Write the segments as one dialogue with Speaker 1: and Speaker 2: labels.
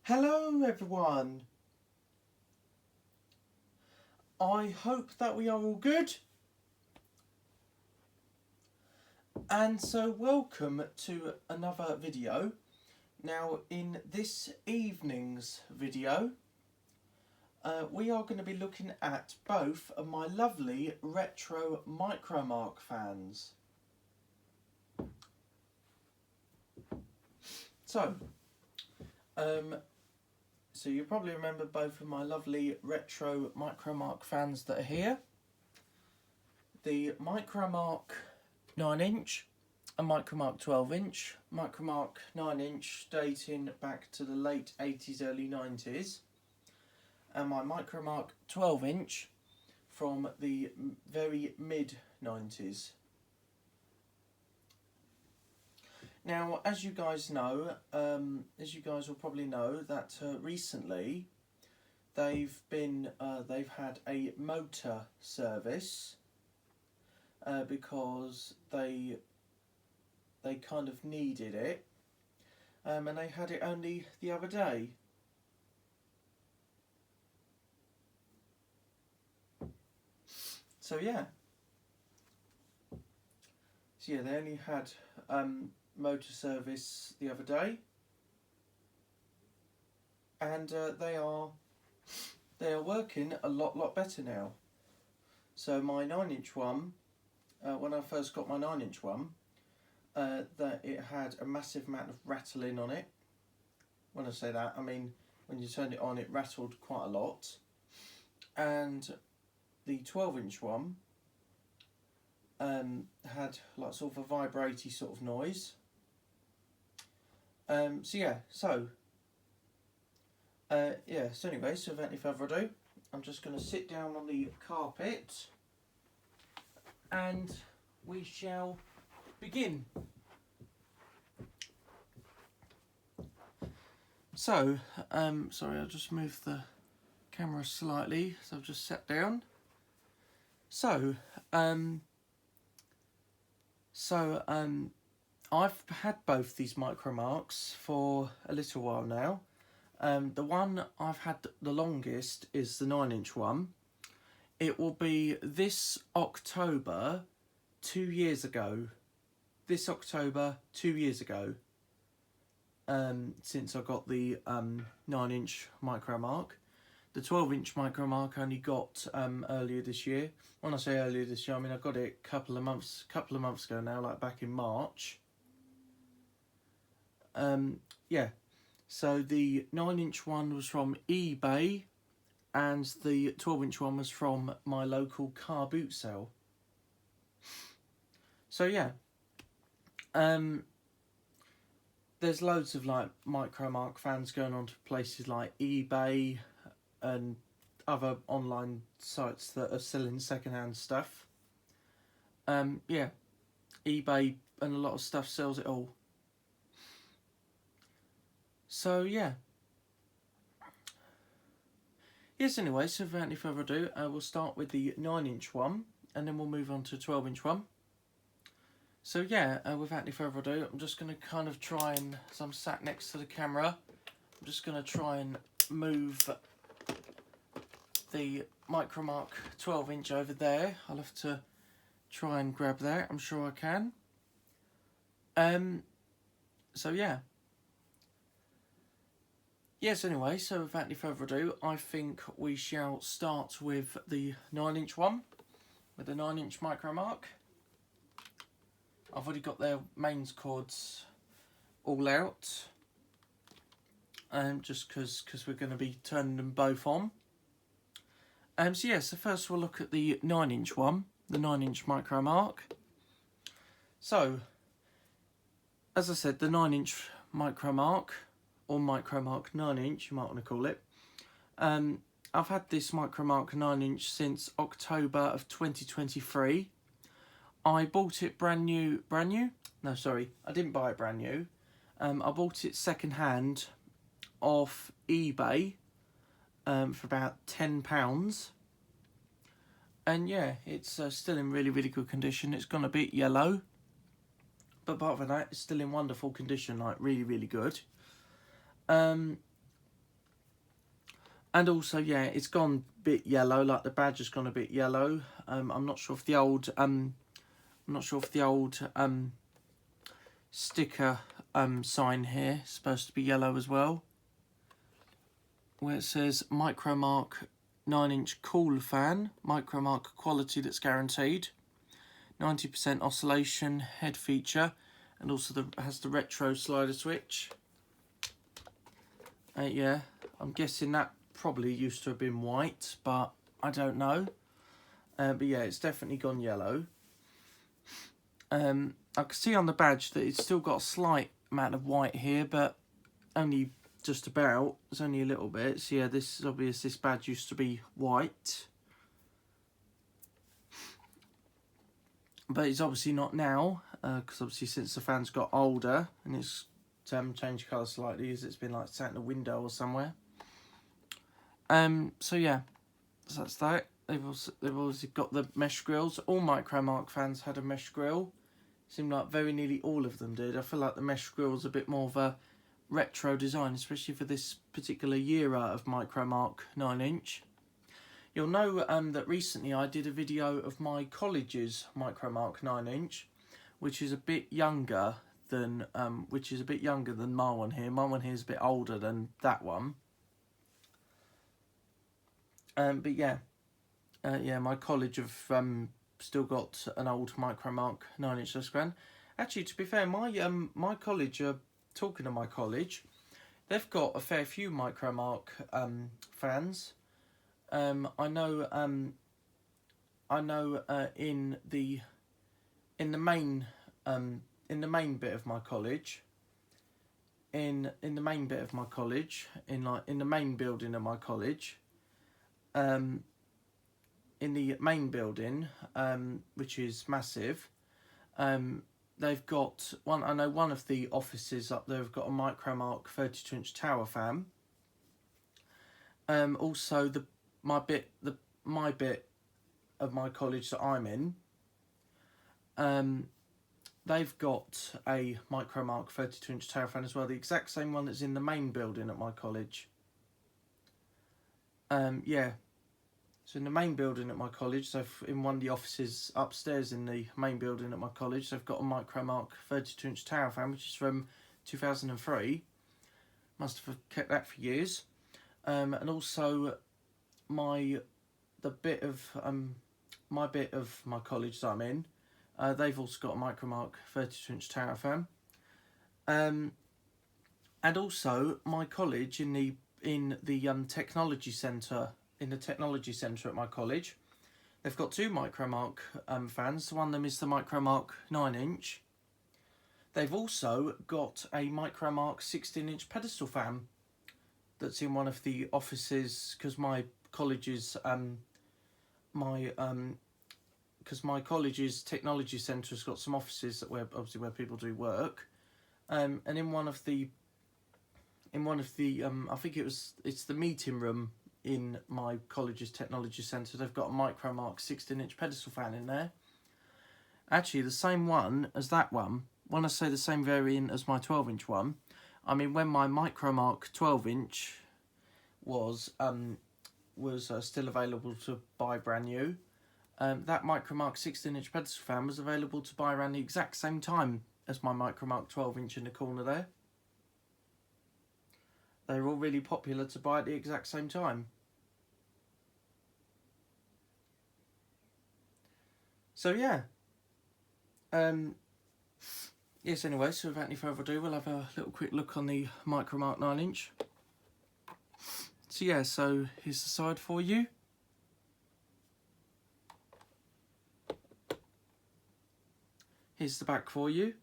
Speaker 1: Hello everyone, I hope that we are all good, and so welcome to another video. Now in this evening's video we are going to be looking at both of my lovely retro micromark fans. So you probably remember both of my lovely retro micromark fans that are here. The micromark 9-inch and micromark 12-inch. Micromark 9-inch dating back to the late 80s, early 90s. And my micromark 12-inch from the very mid-90s. Now, as you guys know, as you guys will probably know, that recently they've had a motor service because they kind of needed it, and they had it only the other day. So yeah, they only had motor service the other day, and they are working a lot better now. So my 9-inch one, when I first got my 9-inch one, that it had a massive amount of rattling on it. When I say that, I mean when you turned it on, it rattled quite a lot. And the 12-inch one had like sort of a vibraty sort of noise. So anyway, so without any further ado, I'm just going to sit down on the carpet and we shall begin. So, sorry, I'll just move the camera slightly, so I've just sat down. So, I've had both these micromarks for a little while now. The one I've had the longest is the 9-inch one. It will be this October 2 years ago. This October 2 years ago. Since I got the 9-inch micromark. The 12-inch micromark I only got earlier this year. When I say earlier this year, I mean I got it a couple of months ago now, like back in March. So the 9-inch one was from eBay, and the 12-inch one was from my local car boot sale. So yeah, there's loads of like micromark fans going on to places like eBay and other online sites that are selling secondhand stuff. eBay and a lot of stuff sells it all. So yeah. Yes, anyway, so without any further ado, we'll start with the 9-inch one, and then we'll move on to the 12-inch one. So yeah, without any further ado, I'm just going to kind of try and, as I'm sat next to the camera, I'm just going to try and move the micromark 12-inch over there. I'll have to try and grab that, I'm sure I can. So yeah. Yes, anyway, so without any further ado, I think we shall start with the 9-inch one, with the 9-inch micromark. I've already got their mains cords all out, just because we're going to be turning them both on. So first we'll look at the 9-inch one, the 9-inch micromark. So, as I said, the 9-inch micromark, or micromark 9-inch, you might want to call it. I've had this micromark 9-inch since October of 2023. I bought it brand new. No, sorry, I didn't buy it brand new. I bought it second hand off eBay for about £10. And yeah, it's still in really good condition. It's gone a bit yellow, but apart from that, it's still in wonderful condition, like really good. And also, yeah, it's gone a bit yellow, like the badge has gone a bit yellow. I'm not sure if the old sticker sign here is supposed to be yellow as well, where it says micromark 9-inch cool fan, micromark quality that's guaranteed, 90% oscillation head feature, and also has the retro slider switch. Yeah, I'm guessing that probably used to have been white, but I don't know. But yeah, it's definitely gone yellow. I can see on the badge that it's still got a slight amount of white here, but only just about. It's only a little bit. So yeah, this is obvious. This badge used to be white, but it's obviously not now, because obviously since the fan's got older and it's changed colour slightly, as it's been like sat in a window or somewhere. So yeah, so that's that. They've also got the mesh grills. All micromark fans had a mesh grill. Seemed like very nearly all of them did. I feel like the mesh grill's a bit more of a retro design, especially for this particular era of micromark 9-inch. You'll know that recently I did a video of my college's micromark 9-inch, which is a bit younger than my one here. My one here is a bit older than that one. But yeah, my college have still got an old micromark 9-inch desk fan. Actually, to be fair, my college, talking to my college, they've got a fair few micromark fans. I know in the main bit of my college, in the main building of my college, in the main building, which is massive, they've got one. I know one of the offices up there have got a micromark 32-inch tower fan. Also, my bit of my college that I'm in, they've got a micromark 32-inch tower fan as well. The exact same one that's in the main building at my college. Yeah. So in the main building at my college, so in one of the offices upstairs in the main building at my college, they've got a micromark 32-inch tower fan, which is from 2003. Must have kept that for years. And also my bit of my college that I'm in, they've also got a micromark 32-inch tower fan. And also my college in the technology centre. In the technology centre at my college, they've got two micromark fans. One of them is the micromark 9-inch. They've also got a micromark 16-inch pedestal fan that's in one of the offices, because my college's technology centre has got some offices that where people do work, and in one of the I think it's the meeting room in my college's technology centre, they've got a micromark 16-inch pedestal fan in there. Actually, the same one as that one. When I say the same variant as my 12-inch one, I mean when my micromark 12-inch was still available to buy brand new, that micromark 16-inch pedestal fan was available to buy around the exact same time as my micromark 12-inch in the corner there. They were all really popular to buy at the exact same time. So yeah. Yes, anyway, so without any further ado, we'll have a little quick look on the micromark 9-inch. So yeah, so here's the side for you. Here's the back for you.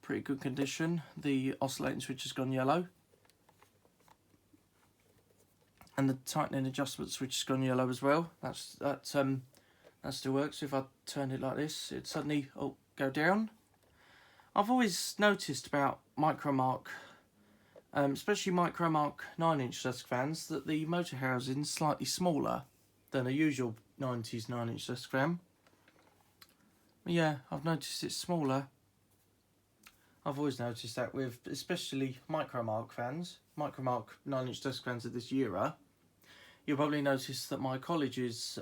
Speaker 1: Pretty good condition. The oscillating switch has gone yellow, and the tightening adjustment switch has gone yellow as well. That still works. So if I turn it like this, it suddenly go down. I've always noticed about micromark, especially micromark 9-inch desk fans, that the motor housing is slightly smaller than a usual 90s 9-inch desk fan. But yeah, I've noticed it's smaller. I've always noticed that with especially micromark fans, micromark 9-inch desk fans of this era. You'll probably notice that my college's,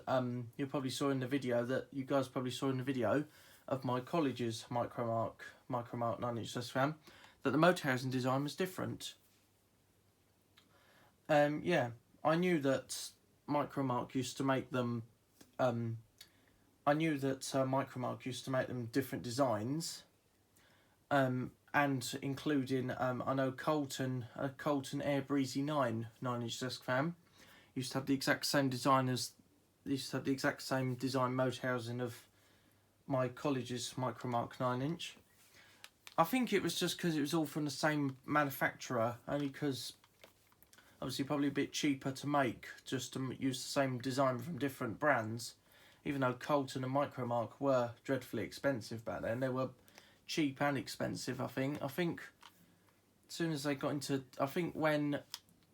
Speaker 1: you probably saw in the video that you guys probably saw in the video of my college's micromark 9-inch desk fan, that the motor housing design was different. Yeah, I knew that micromark used to make them. Micromark used to make them different designs. And including I know Colton Air Breezy 9-inch desk fan used to have the exact same design motor housing of my college's micromark 9-inch. I think it was just because it was all from the same manufacturer, only because obviously probably a bit cheaper to make, just to use the same design from different brands. Even though Colton and Micromark were dreadfully expensive back then, they were cheap and expensive. I think as soon as they got into, I think when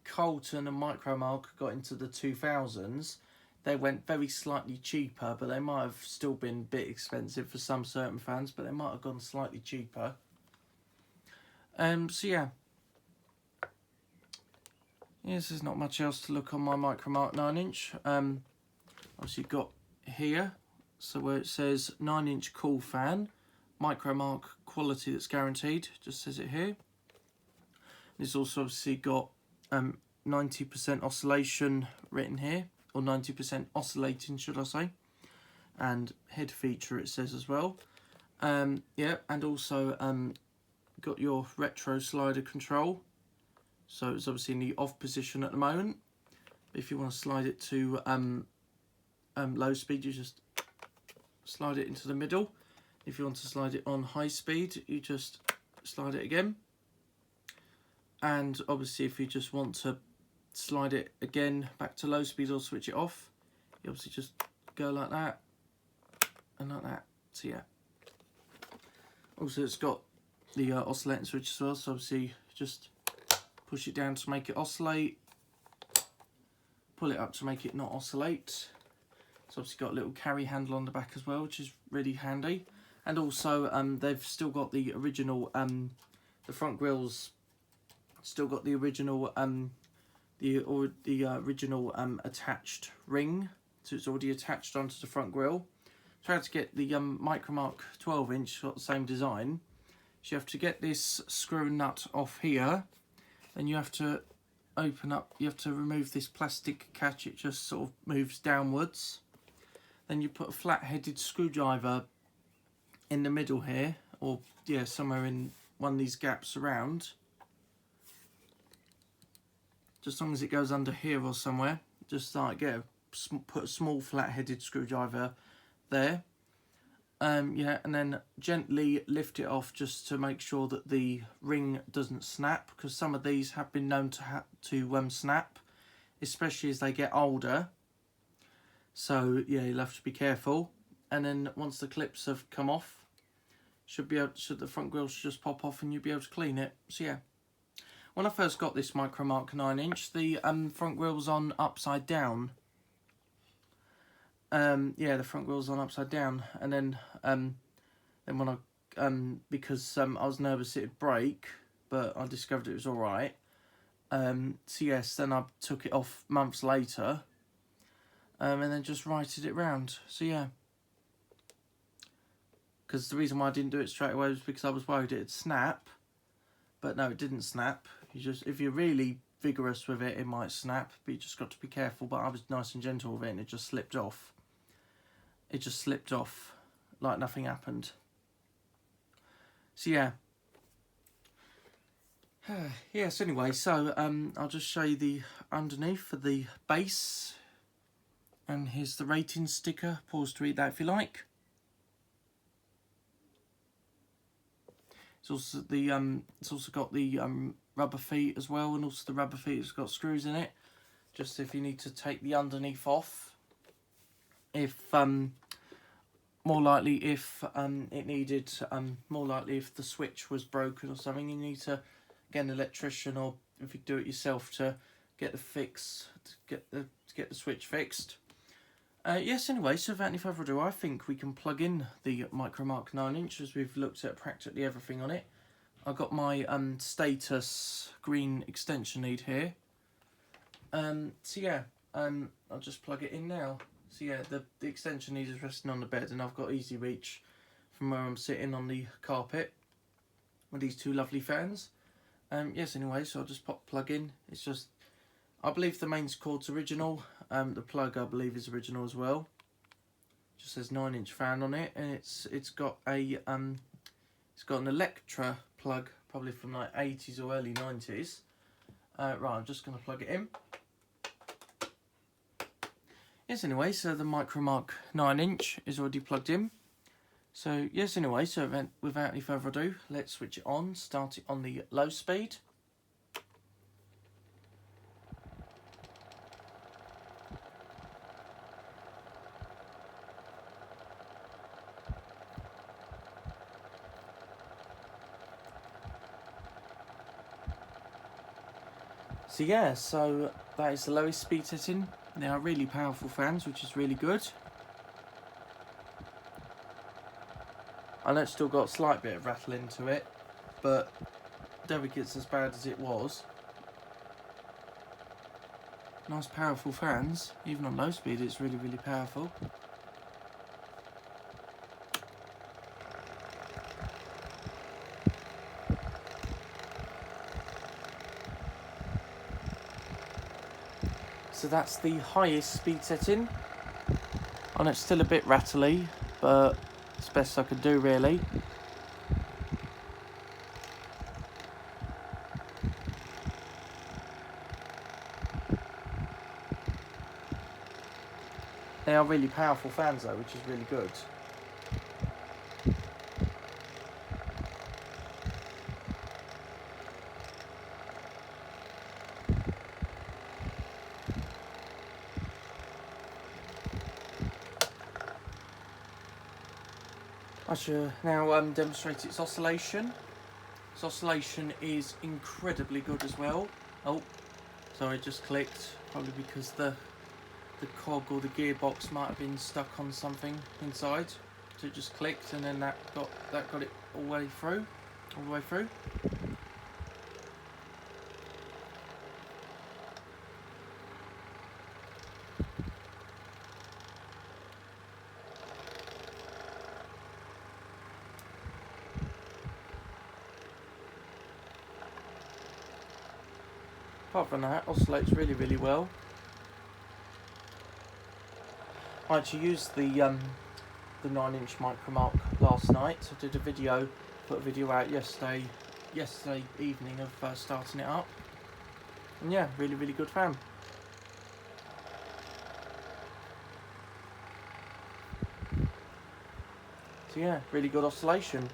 Speaker 1: Colton and Micromark got into the 2000s, they went very slightly cheaper, but they might have still been a bit expensive for some certain fans, but they might have gone slightly cheaper. So yeah. Yes, there's not much else to look on my Micromark 9-inch. Obviously you've got here, so where it says 9-inch cool fan, Micromark quality that's guaranteed, just says it here. It's also obviously got 90% oscillation written here, or 90% oscillating, should I say, and head feature it says as well. Yeah, and also got your retro slider control, so it's obviously in the off position at the moment. If you want to slide it to low speed, you just slide it into the middle. If you want to slide it on high speed, you just slide it again. And obviously if you just want to slide it again back to low speed or switch it off, you obviously just go like that and like that. So yeah. Also it's got the oscillating switch as well, so obviously just push it down to make it oscillate, pull it up to make it not oscillate. It's obviously got a little carry handle on the back as well, which is really handy. And also they've still got the original, the front grill's still got the original original attached ring, so it's already attached onto the front grille. Try to get the Micromark 12-inch, got the same design. So you have to get this screw nut off here, and you have to open up, you have to remove this plastic catch, it just sort of moves downwards. Then you put a flat-headed screwdriver in the middle here, or yeah, somewhere in one of these gaps around. Just as long as it goes under here or somewhere, just like put a small flat-headed screwdriver there. Yeah, and then gently lift it off just to make sure that the ring doesn't snap, because some of these have been known to snap, especially as they get older. So yeah, you'll have to be careful. And then once the clips have come off, the front grille should just pop off and you'll be able to clean it. So yeah. When I first got this Micromark 9-inch, the front grille was on upside down. Yeah, the front grille was on upside down, and then when I because I was nervous it'd break, but I discovered it was all right. So yes, then I took it off months later, and then just righted it round. So yeah. Because the reason why I didn't do it straight away was because I was worried it'd snap, but no, it didn't snap. If you're really vigorous with it, it might snap, but you just got to be careful. But I was nice and gentle with it, and it just slipped off. It just slipped off like nothing happened. So yeah. Yes, anyway, so I'll just show you the underneath for the base. And here's the rating sticker. Pause to read that if you like. It's also got the rubber feet as well, and also the rubber feet has got screws in it, just if you need to take the underneath off. If more likely if it needed more likely if the switch was broken or something, you need to get an electrician, or if you do it yourself, to get the switch fixed. Yes, anyway, so without any further ado, I think we can plug in the Micromark 9-inch, as we've looked at practically everything on it. I've got my status green extension lead here. So yeah, I'll just plug it in now. So yeah, the extension lead is resting on the bed, and I've got easy reach from where I'm sitting on the carpet with these two lovely fans. Yes, anyway, so I'll just pop plug in. It's just, I believe the mains cord's original. The plug I believe is original as well. Just says 9-inch fan on it, and it's got a it's got an Electra plug, probably from like 80s or early 90s. Right, I'm just going to plug it in. Yes, anyway, so the micromark 9-inch is already plugged in. So yes, anyway, so without any further ado, let's switch it on. Start it on the low speed. So yeah, so that is the lowest speed setting. They are really powerful fans, which is really good. I know it's still got a slight bit of rattling to it, but don't think it's as bad as it was. Nice powerful fans, even on low speed it's really, really powerful. So that's the highest speed setting. I know it's still a bit rattly, but it's best I can do really. They are really powerful fans though, which is really good. I should now demonstrate its oscillation. Its oscillation is incredibly good as well. Oh, sorry, it just clicked. Probably because the cog or the gearbox might have been stuck on something inside. So it just clicked, and then that got it all the way through. Apart from that, oscillates really, really well. I actually used the 9-inch micromark last night. I did a video, put a video out yesterday evening of starting it up. And yeah, really, really good fan. So yeah, really good oscillation.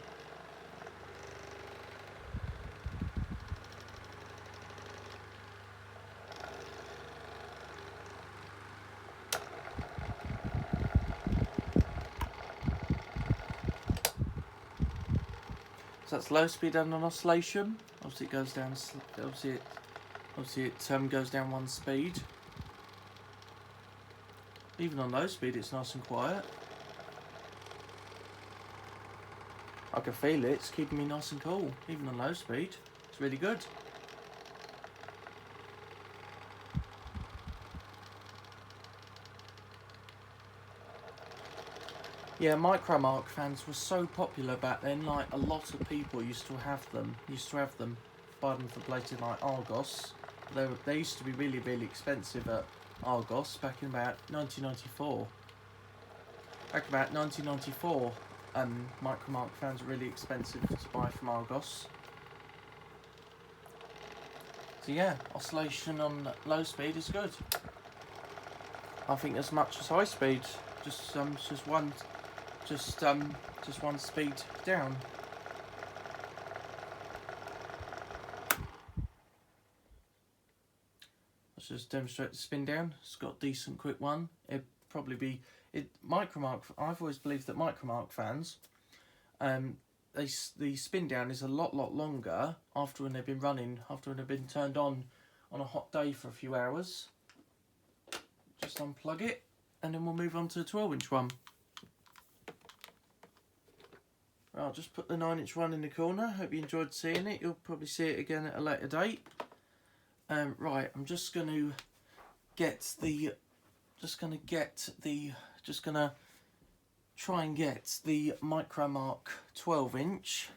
Speaker 1: So that's low speed and an oscillation. Obviously it goes down. Obviously it goes down one speed. Even on low speed, it's nice and quiet. I can feel it. It's keeping me nice and cool, even on low speed. It's really good. Yeah, micromark fans were so popular back then. Like, a lot of people used to have them. Buy them for places like Argos. They used to be really, really expensive at Argos back in about 1994. Micromark fans were really expensive to buy from Argos. So yeah, oscillation on low speed is good. I think as much as high speed, just one speed down. Let's just demonstrate the spin down. It's got a decent quick one. It'd probably be micromark. I've always believed that micromark fans, the spin down is a lot longer after when they've been running, after when they've been turned on a hot day for a few hours. Just unplug it, and then we'll move on to the 12-inch one. I'll just put the 9-inch one in the corner. Hope you enjoyed seeing it. You'll probably see it again at a later date. Right, I'm just going to get the, try and get the micromark 12-inch.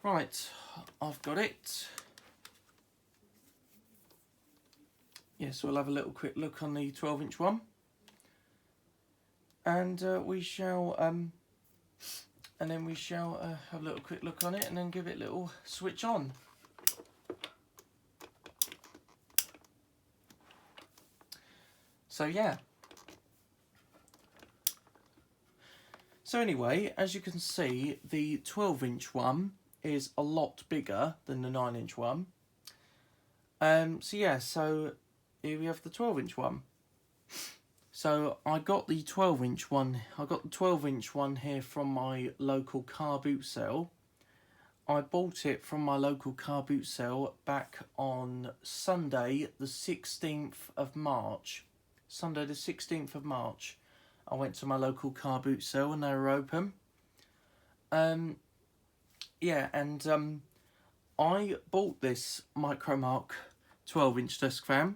Speaker 1: Right, I've got it. Yes, we'll have a little quick look on the 12-inch one, and we shall, have a little quick look on it, and then give it a little switch on. So yeah. So anyway, as you can see, the 12-inch one is a lot bigger than the 9-inch one. So yeah, so here we have the 12-inch one. So I got the 12-inch one. I got the 12-inch one here from my local car boot sale. I bought it from my local car boot sale back on Sunday, the 16th of March. Sunday, the 16th of March. I went to my local car boot sale and they were open. Yeah, and I bought this micromark 12-inch desk fan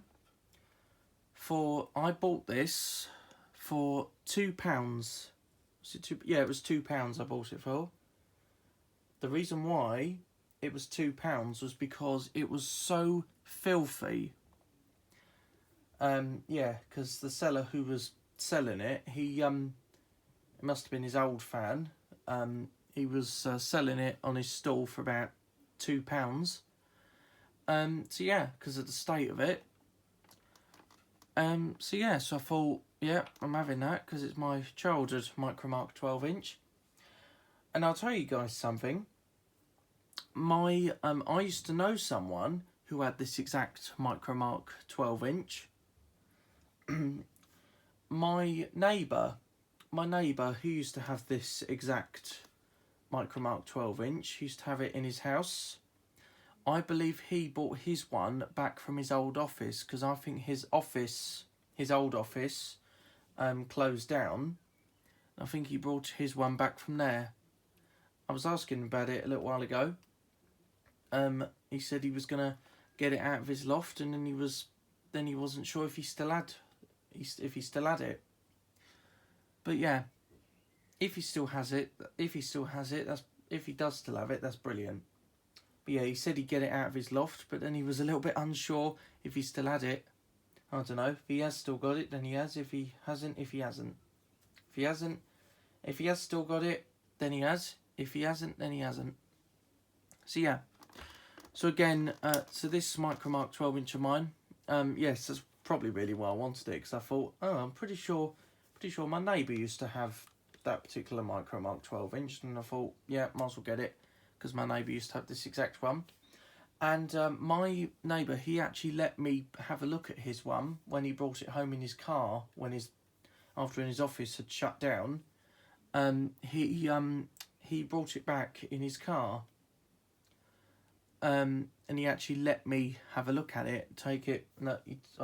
Speaker 1: I bought this for £2. Was it £2? Yeah, it was £2 I bought it for. The reason why it was £2 was because it was so filthy. Yeah, because the seller who was selling it, it must have been his old fan. He was selling it on his stall for about £2. So yeah, because of the state of it. So yeah, so I thought, yeah, I'm having that because it's my childhood micromark 12-inch. And I'll tell you guys something. I used to know someone who had this exact micromark 12-inch. My neighbour who used to have this exact micromark 12-inch, used to have it in his house. I believe he bought his one back from his old office because I think his old office, closed down. I think he brought his one back from there. I was asking about it a little while ago. He said he was gonna get it out of his loft, and then he wasn't sure if he still had it. But yeah, if he still has it, if he does still have it, that's brilliant. But yeah, he said he'd get it out of his loft, but then he was a little bit unsure if he still had it. I don't know. If he has still got it, then he has. If he hasn't, if he hasn't. If he has still got it, then he has. If he hasn't, then he hasn't. So yeah. So again, so this micromark 12-inch of mine, yes, that's probably really why I wanted it, because I thought, oh, I'm pretty sure my neighbour used to have that particular micromark 12-inch, and I thought, yeah, might as well get it, because my neighbour used to have this exact one. And my neighbour, he actually let me have a look at his one when he brought it home in his car, after his office had shut down. He brought it back in his car. And he actually let me have a look at it, I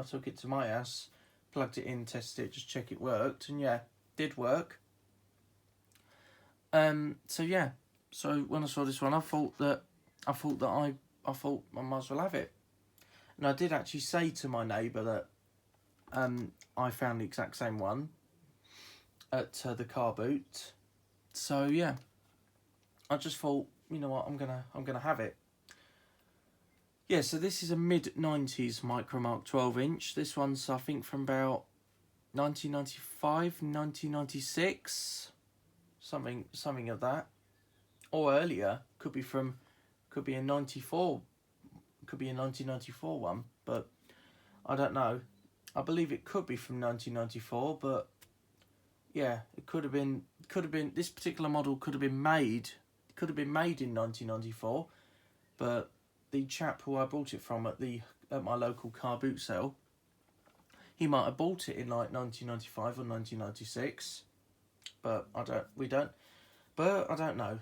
Speaker 1: took it to my house, plugged it in, tested it, just check it worked, and yeah, did work. So yeah, so when I saw this one, I thought I might as well have it. And I did actually say to my neighbour that I found the exact same one at the car boot. So yeah, I just thought, you know what, I'm gonna have it. Yeah, so this is a mid-90s micromark 12-inch. This one's, I think, from about 1995, 1996, something of that, or earlier. Could be a 94, could be a 1994 one, but I don't know. I believe it could be from 1994, but yeah, it could have been. This particular model could have been made in 1994, but the chap who I bought it from at my local car boot sale, he might have bought it in like 1995 or 1996, but I don't know.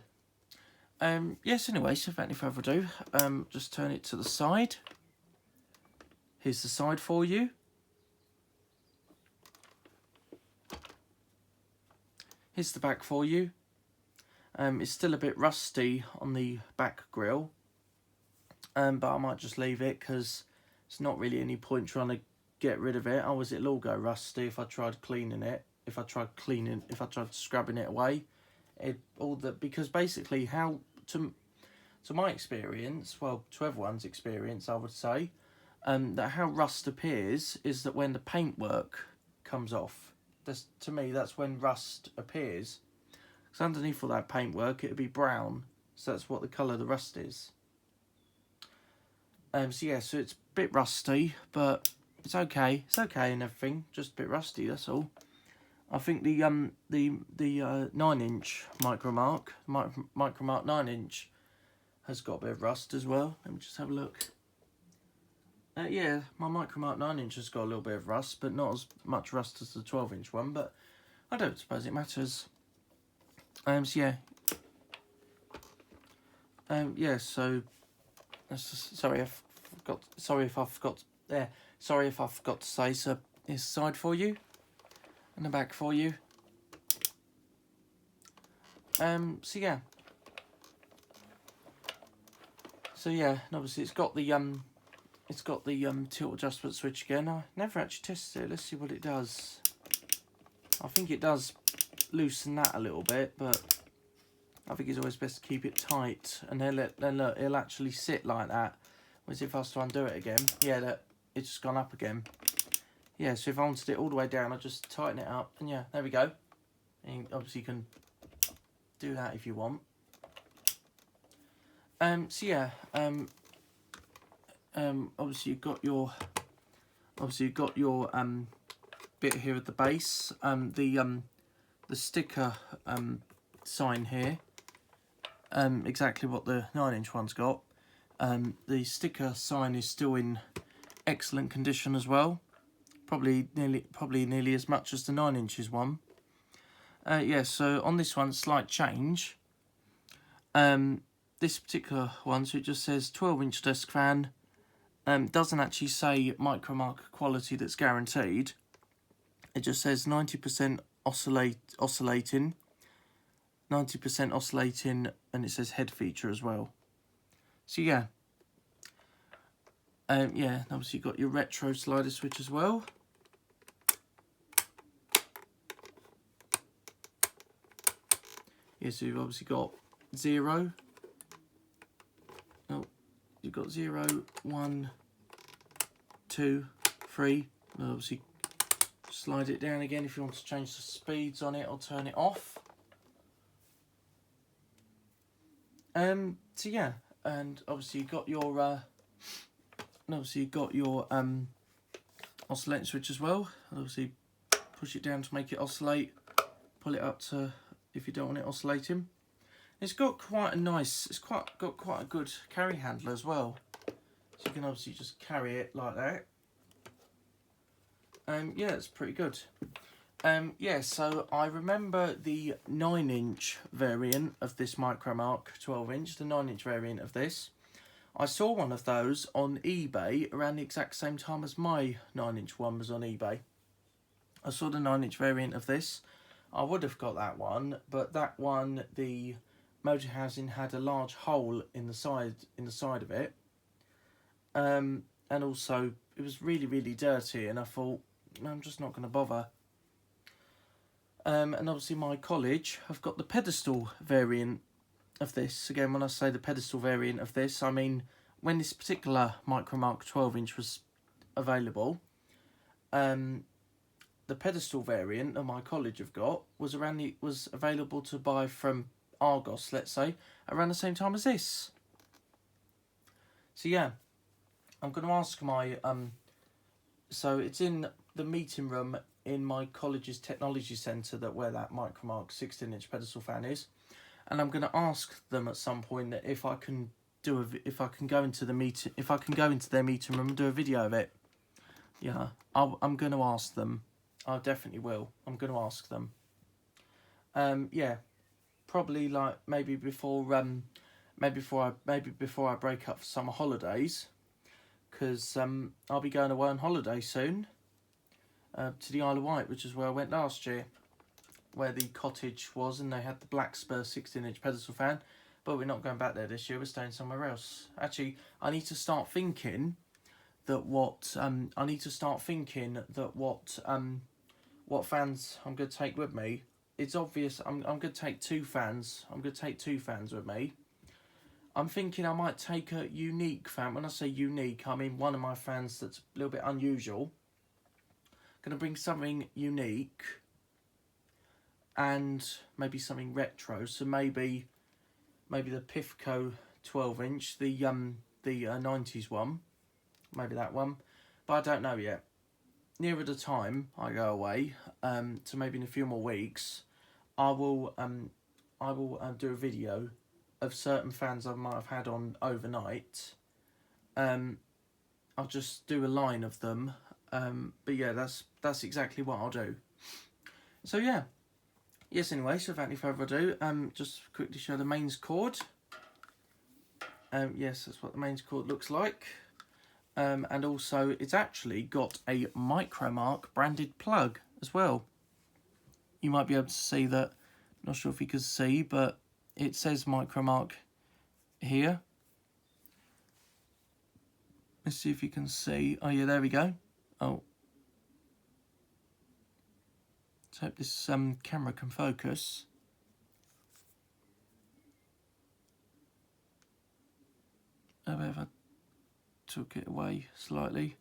Speaker 1: Yes, anyway, so without any further ado, just turn it to the side. Here's the side for you. Here's the back for you. It's still a bit rusty on the back grille, but I might just leave it because it's not really any point trying to get rid of it. Otherwise it'll all go rusty if I tried cleaning it. If I tried scrubbing it away, because basically how to my experience, well, to everyone's experience, I would say, that how rust appears is that when the paintwork comes off. To me, that's when rust appears. Because underneath all that paintwork, it'd be brown. So that's what the colour of the rust is. So yeah, so it's a bit rusty, but it's okay. It's okay and everything. Just a bit rusty, that's all. I think the 9-inch micromark 9-inch has got a bit of rust as well. Let me just have a look. Yeah, my micromark 9-inch has got a little bit of rust, but not as much rust as the 12-inch one. But I don't suppose it matters. So yeah. Yeah. So sorry if I forgot to say. So here's the side for you, and the back for you. So yeah. So yeah, and obviously it's got the tilt adjustment switch again. I never actually tested it. Let's see what it does. I think it does loosen that a little bit, but I think it's always best to keep it tight, and then look, it'll actually sit like that. Whereas if I was to undo it again, yeah, it's just gone up again. Yeah, so if I wanted it all the way down, I just tighten it up, and yeah, there we go. And obviously you can do that if you want. So yeah, obviously you've got your bit here at the base. The sticker sign here. Exactly what the 9-inch one's got. The sticker sign is still in excellent condition as well. Probably nearly as much as the 9-inches one. Yeah, so on this one, slight change. This particular one, so it just says 12-inch desk fan. Doesn't actually say micromark quality that's guaranteed. It just says 90% oscillating, 90% oscillating, and it says head feature as well. So yeah, yeah, and obviously you've got your retro slider switch as well. Yeah, so you've obviously got 0. Oh, you've got 0, 1, 2, 3. And obviously slide it down again if you want to change the speeds on it or turn it off. So yeah, and obviously you've got your oscillating switch as well. And obviously push it down to make it oscillate. Pull it up to if you don't want it oscillating. It's got quite a nice. It's got quite a good carry handler as well. So you can obviously just carry it like that. Yeah, it's pretty good. Yeah, so I remember the 9-inch variant of this micromark 12-inch, the 9-inch variant of this. I saw one of those on eBay around the exact same time as my 9-inch one was on eBay. I saw the 9-inch variant of this. I would have got that one, but that one, the motor housing had a large hole in the side of it. And also it was really, really dirty, and I thought, I'm just not going to bother. And obviously my college have got the pedestal variant of this. Again, when I say the pedestal variant of this, I mean when this particular micromark 12-inch was available, the pedestal variant that my college have got was available to buy from Argos, let's say, around the same time as this. So yeah, I'm going to ask my so it's in the meeting room in my college's technology centre where that micromark 16-inch pedestal fan is, and I'm going to ask them at some point that if I can go into their meeting room and do a video of it. Yeah, I'm going to ask them. I definitely will. I'm going to ask them. Yeah, probably like maybe before maybe before I break up for summer holidays, because I'll be going away on holiday soon to the Isle of Wight, which is where I went last year, where the cottage was, and they had the Black Spur 16-inch pedestal fan. But we're not going back there this year. We're staying somewhere else. Actually, I need to start thinking that what fans I'm going to take with me. It's obvious I'm going to take two fans. I'm going to take two fans with me. I'm thinking I might take a unique fan. When I say unique, I mean one of my fans that's a little bit unusual. Going to bring something unique and maybe something retro. So maybe the Pifco 12-inch, the 90s one, maybe that one, but I don't know yet. Nearer the time I go away, so maybe in a few more weeks, I will do a video of certain fans I might have had on overnight. I'll just do a line of them, but yeah, that's exactly what I'll do. So yeah. Yes, anyway, so without any further ado, just quickly show the mains cord. Yes, that's what the mains cord looks like. And also, it's actually got a micromark branded plug as well. You might be able to see that, not sure if you can see, but it says micromark here. Let's see if you can see. Oh yeah, there we go. Oh. Let's hope this camera can focus. How about if I took it away slightly?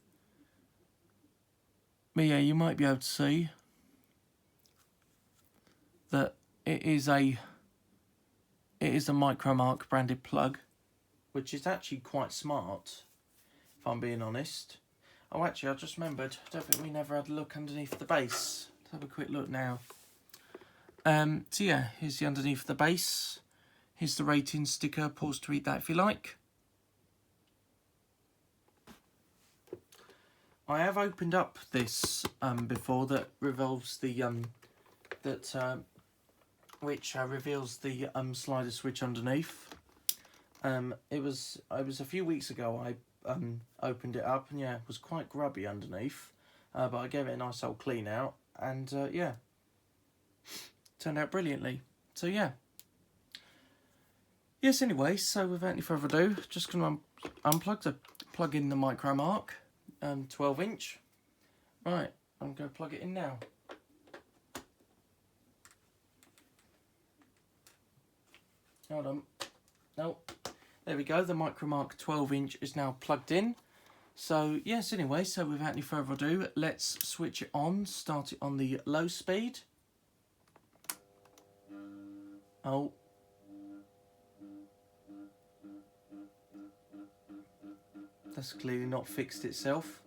Speaker 1: But yeah, you might be able to see that it is a micromark branded plug, which is actually quite smart, if I'm being honest. Oh, actually, I just remembered, I don't think we never had a look underneath the base. Have a quick look now. So yeah, here's the underneath the base. Here's the rating sticker. Pause to read that if you like. I have opened up this before that revolves the which reveals the slider switch underneath. It was a few weeks ago I opened it up, and yeah, it was quite grubby underneath, but I gave it a nice old clean out. And yeah, turned out brilliantly. So yeah. Yes, anyway, so without any further ado, just going to plug in the micromark 12-inch. Right, I'm going to plug it in now. Hold on. No, there we go. The micromark 12-inch is now plugged in. So, yes, anyway, so without any further ado, let's switch it on, start it on the low speed. Oh. That's clearly not fixed itself.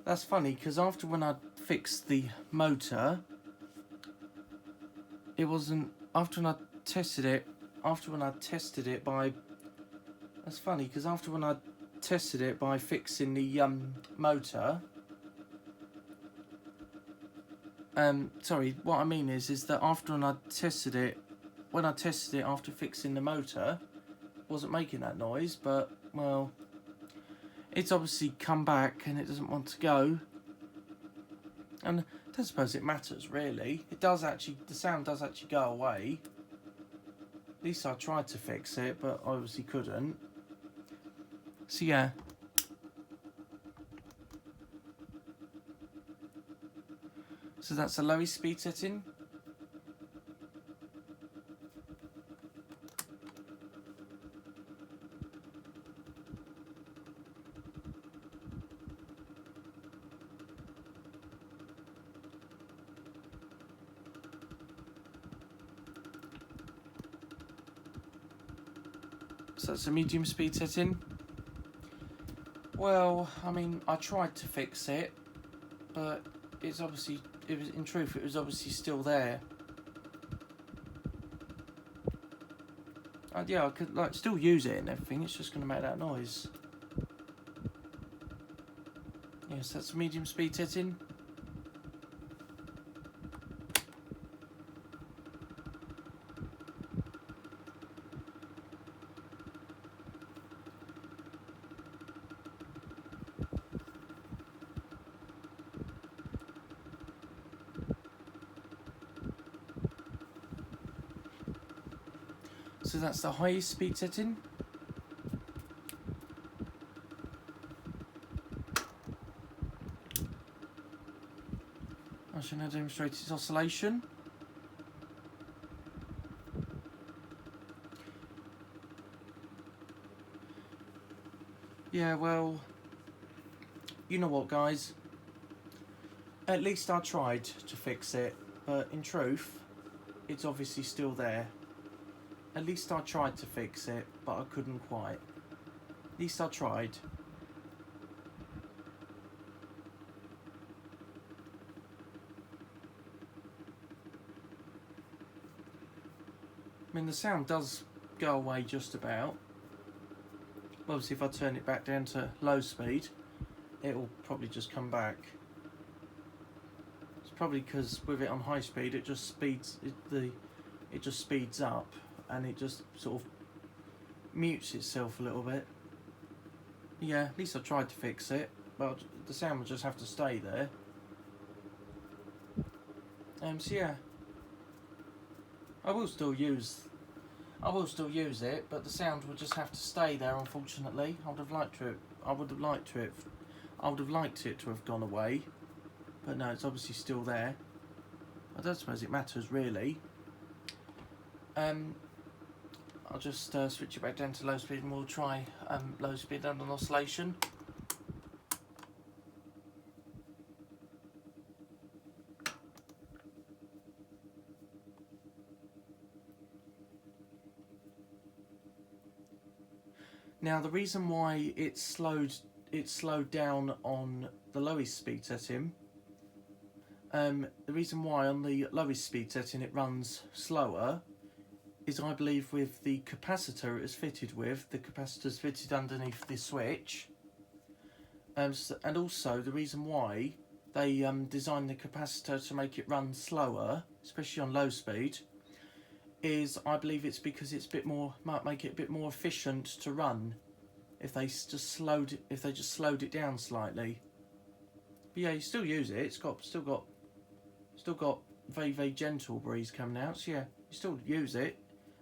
Speaker 1: That's funny, because after when I fixed the motor, it wasn't, after when I tested it by, that's funny, because after when I tested it by fixing the motor, sorry, what I mean is that after when I tested it after fixing the motor, it wasn't making that noise, but, well, it's obviously come back and it doesn't want to go. And I don't suppose it matters, really. It does actually, the sound does actually go away. At least I tried to fix it, but obviously couldn't. So yeah. So that's the lowest speed setting. So that's a medium speed setting. Well, I mean, I tried to fix it, but it's obviously, in truth, it was obviously still there. Yeah, I could still use it and everything. It's just going to make that noise. Yes, that's medium speed, setting. So that's the highest speed setting. I shall now demonstrate its oscillation. Yeah, well, you know what, guys? At least I tried to fix it, but in truth, it's obviously still there. At least I tried to fix it, but I couldn't quite. At least I tried. I mean, the sound does go away just about. Obviously, if I turn it back down to low speed, it'll probably just come back. It's probably because with it on high speed, it just speeds it just speeds up, and it just sort of mutes itself a little bit. Yeah, at least I tried to fix it, but the sound will just have to stay there. So yeah, I will still use it, but the sound will just have to stay there. Unfortunately, I would have liked it to have gone away, but no, it's obviously still there. I don't suppose it matters really. I'll just switch it back down to low speed, and we'll try low speed and an oscillation. Now, the reason why it's slowed down on the lowest speed setting, the reason why on the lowest speed setting it runs slower is, I believe, with the capacitor it is fitted with. The capacitor's fitted underneath this switch, and also the reason why they designed the capacitor to make it run slower, especially on low speed, is, I believe, it's because it's might make it a bit more efficient to run if they just slowed it down slightly. But yeah, you still use it. It's still got very, very gentle breeze coming out. So yeah, you still use it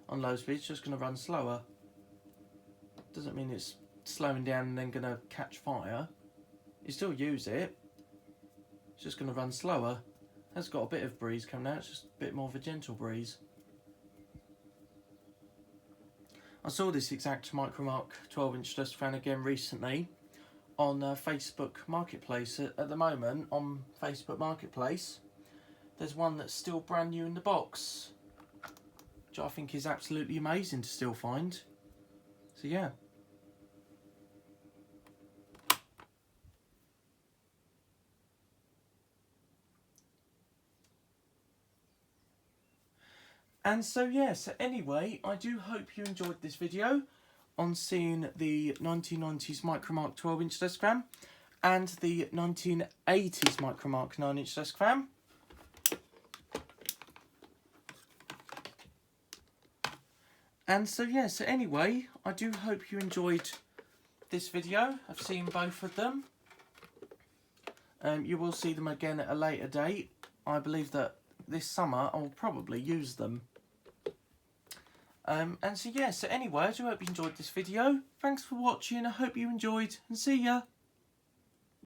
Speaker 1: on low speed. It's just going to run slower. Doesn't mean it's slowing down and then going to catch fire. You still use it. It's just going to run slower. It's got a bit of breeze coming out. It's just a bit more of a gentle breeze. I saw this exact micromark 12-inch desk fan again recently on Facebook Marketplace. At the moment, on Facebook Marketplace, there's one that's still brand new in the box, which I think is absolutely amazing to still find. So yeah. And so yeah, so anyway, I do hope you enjoyed this video on seeing the 1990s micromark 12-inch desk fan and the 1980s micromark 9-inch desk fan. And so yeah, so anyway, I do hope you enjoyed this video of seeing both of them. You will see them again at a later date. I believe that this summer I will probably use them. And so yeah, so anyway, I do hope you enjoyed this video. Thanks for watching, I hope you enjoyed, and see ya!